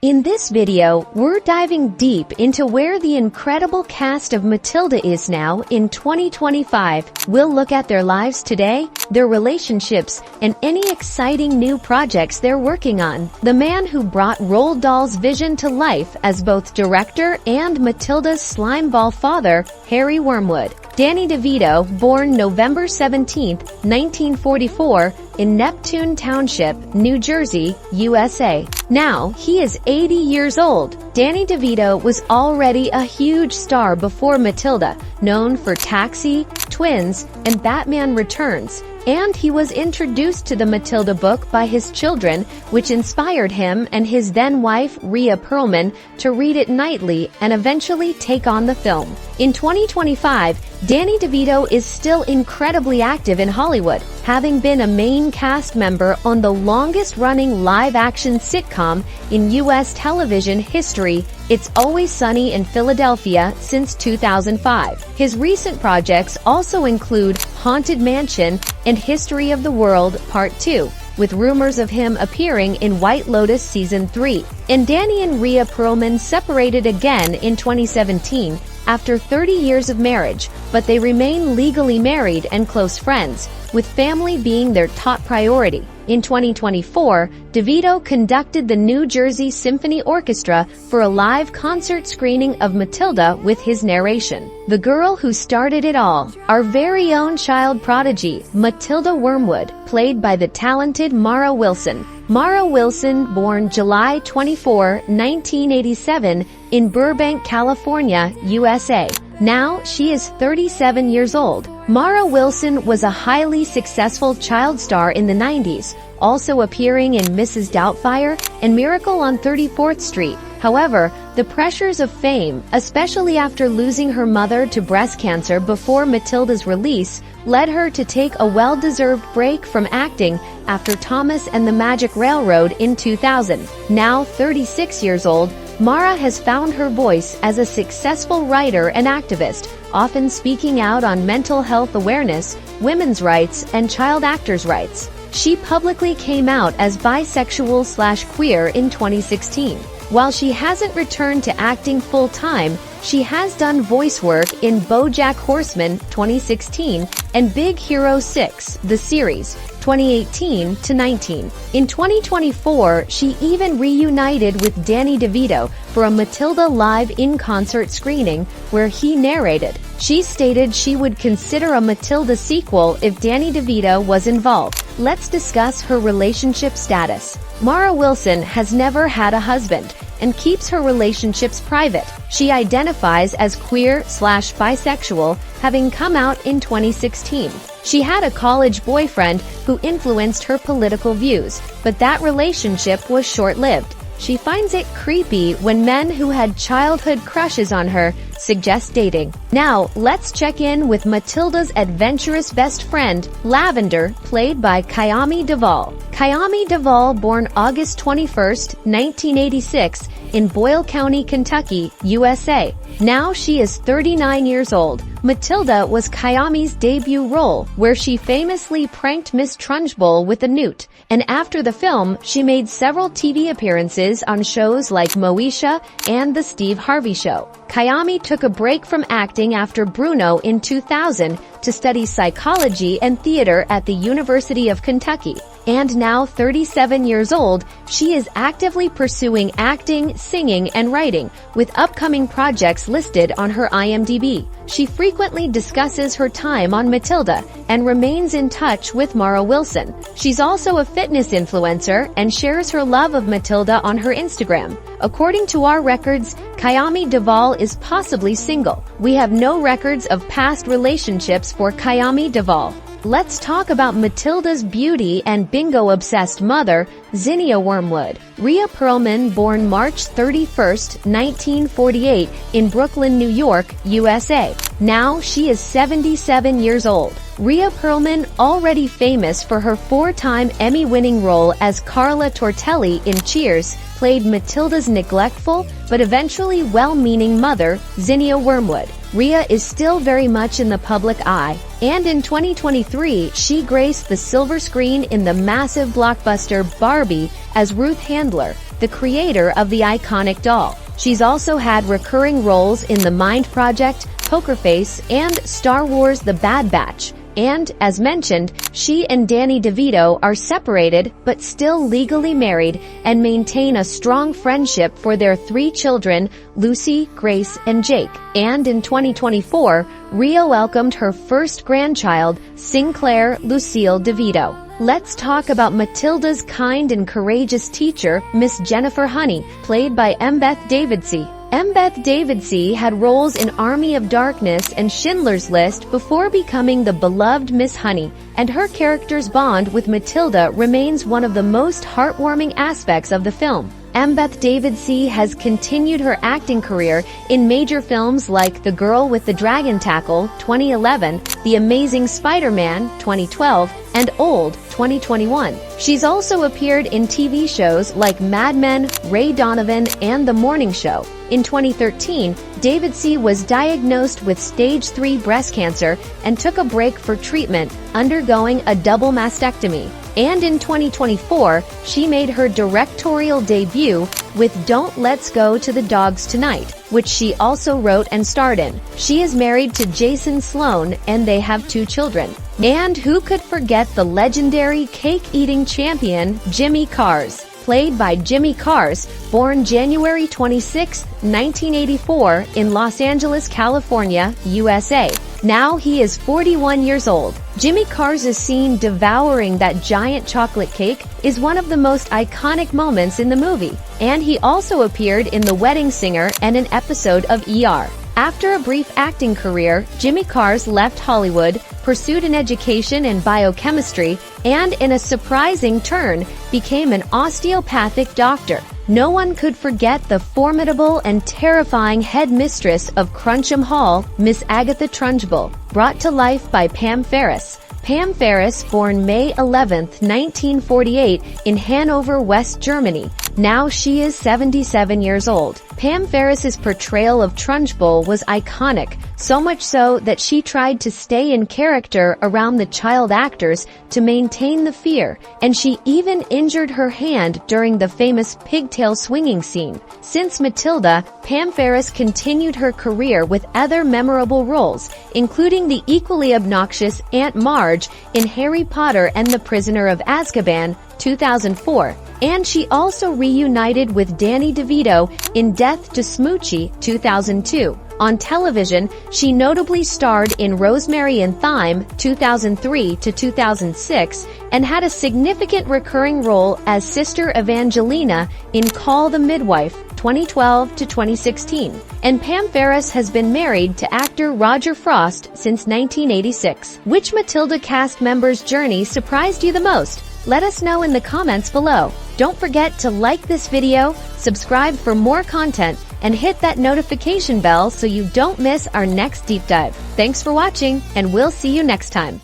In this video, we're diving deep into where the incredible cast of Matilda is now in 2025. We'll look at their lives today, their relationships, and any exciting new projects they're working on. The man who brought Roald Dahl's vision to life as both director and Matilda's slimeball father, Harry Wormwood. Danny DeVito, born November 17, 1944, in Neptune Township, New Jersey, USA. Now, he is 80 years old. Danny DeVito was already a huge star before Matilda, known for Taxi, Twins, and Batman Returns. And he was introduced to the Matilda book by his children, which inspired him and his then-wife, Rhea Perlman, to read it nightly and eventually take on the film. In 2025, Danny DeVito is still incredibly active in Hollywood, having been a main cast member on the longest-running live-action sitcom in U.S. television history, It's Always Sunny in Philadelphia, since 2005. His recent projects also include Haunted Mansion and History of the World Part 2, with rumors of him appearing in White Lotus Season 3. And Danny and Rhea Perlman separated again in 2017 after 30 years of marriage, but they remain legally married and close friends, with family being their top priority. In 2024, DeVito conducted the New Jersey Symphony Orchestra for a live concert screening of Matilda with his narration. The girl who started it all, our very own child prodigy, Matilda Wormwood, played by the talented Mara Wilson. Mara Wilson, born July 24, 1987, in Burbank, California, USA. Now, she is 37 years old. Mara Wilson was a highly successful child star in the 90s, also appearing in Mrs. Doubtfire and Miracle on 34th Street. However, the pressures of fame, especially after losing her mother to breast cancer before Matilda's release, led her to take a well-deserved break from acting after Thomas and the Magic Railroad in 2000. Now 36 years old, Mara has found her voice as a successful writer and activist, often speaking out on mental health awareness, women's rights, and child actors' rights. She publicly came out as bisexual/queer in 2016. While she hasn't returned to acting full-time, she has done voice work in BoJack Horseman 2016 and Big Hero 6, the series, 2018 to 19. In 2024, she even reunited with Danny DeVito for a Matilda live in-concert screening where he narrated. She stated she would consider a Matilda sequel if Danny DeVito was involved. Let's discuss her relationship status. Mara Wilson has never had a husband and keeps her relationships private. She identifies as queer/bisexual, having come out in 2016. She had a college boyfriend who influenced her political views, but that relationship was short-lived. She finds it creepy when men who had childhood crushes on her suggest dating. Now, let's check in with Matilda's adventurous best friend, Lavender, played by Kiami Davael. Kiami Davael, born August 21, 1986, in Boyle County, Kentucky, USA. Now she is 39 years old. Matilda was Kiami's debut role, where she famously pranked Miss Trunchbull with a newt, and after the film, she made several TV appearances on shows like Moesha and The Steve Harvey Show. Kiami took a break from acting after Bruno in 2000 to study psychology and theater at the University of Kentucky. And now 37 years old, she is actively pursuing acting, singing, and writing, with upcoming projects listed on her IMDb. She frequently discusses her time on Matilda and remains in touch with Mara Wilson. She's also a fitness influencer and shares her love of Matilda on her Instagram. According to our records, Kiami Davael is possibly single. We have no records of past relationships for Kiami Davael. Let's talk about Matilda's beauty and bingo-obsessed mother, Zinnia Wormwood. Rhea Perlman, born March 31, 1948, in Brooklyn, New York, USA. Now she is 77 years old. Rhea Perlman, already famous for her 4-time Emmy-winning role as Carla Tortelli in Cheers, played Matilda's neglectful but eventually well-meaning mother, Zinnia Wormwood. Rhea is still very much in the public eye, and in 2023 she graced the silver screen in the massive blockbuster Barbie as Ruth Handler, the creator of the iconic doll. She's also had recurring roles in The Mind Project, Poker Face, and Star Wars: The Bad Batch. And, as mentioned, she and Danny DeVito are separated but still legally married and maintain a strong friendship for their 3 children, Lucy, Grace, and Jake. And in 2024, Rhea welcomed her first grandchild, Sinclair Lucille DeVito. Let's talk about Matilda's kind and courageous teacher, Miss Jennifer Honey, played by Embeth Davidtz. Embeth Davidtz had roles in Army of Darkness and Schindler's List before becoming the beloved Miss Honey, and her character's bond with Matilda remains one of the most heartwarming aspects of the film. Embeth Davidtz has continued her acting career in major films like The Girl with the Dragon Tackle, 2011, The Amazing Spider-Man, 2012, and Old, 2021. She's also appeared in TV shows like Mad Men, Ray Donovan, and The Morning Show. In 2013, Davidtz was diagnosed with stage 3 breast cancer and took a break for treatment, undergoing a double mastectomy. And in 2024, she made her directorial debut with Don't Let's Go to the Dogs Tonight, which she also wrote and starred in. She is married to Jason Sloan and they have 2 children. And who could forget the legendary cake-eating champion, Jimmy Karz, played by Jimmy Karz, born January 26, 1984 in Los Angeles, California, USA. Now he is 41 years old. Jimmy Karz's scene devouring that giant chocolate cake is one of the most iconic moments in the movie, and he also appeared in The Wedding Singer and an episode of ER. After a brief acting career, Jimmy Karz left Hollywood, pursued an education in biochemistry, and in a surprising turn, became an osteopathic doctor. No one could forget the formidable and terrifying headmistress of Crunchbull Hall, Miss Agatha Trunchbull, brought to life by Pam Ferris. Pam Ferris, born May 11, 1948, in Hanover, West Germany. Now she is 77 years old. Pam Ferris's portrayal of Trunchbull was iconic, so much so that she tried to stay in character around the child actors to maintain the fear, and she even injured her hand during the famous pigtail swinging scene. Since Matilda, Pam Ferris continued her career with other memorable roles, including the equally obnoxious Aunt Marge in Harry Potter and the Prisoner of Azkaban, 2004. And she also reunited with Danny DeVito in Death to Smoochie, 2002. On television, she notably starred in Rosemary and Thyme, 2003 to 2006, and had a significant recurring role as Sister Evangelina in Call the Midwife, 2012 to 2016. And Pam Ferris has been married to actor Roger Frost since 1986. Which Matilda cast member's journey surprised you the most? Let us know in the comments below. Don't forget to like this video, subscribe for more content, and hit that notification bell so you don't miss our next deep dive. Thanks for watching, and we'll see you next time.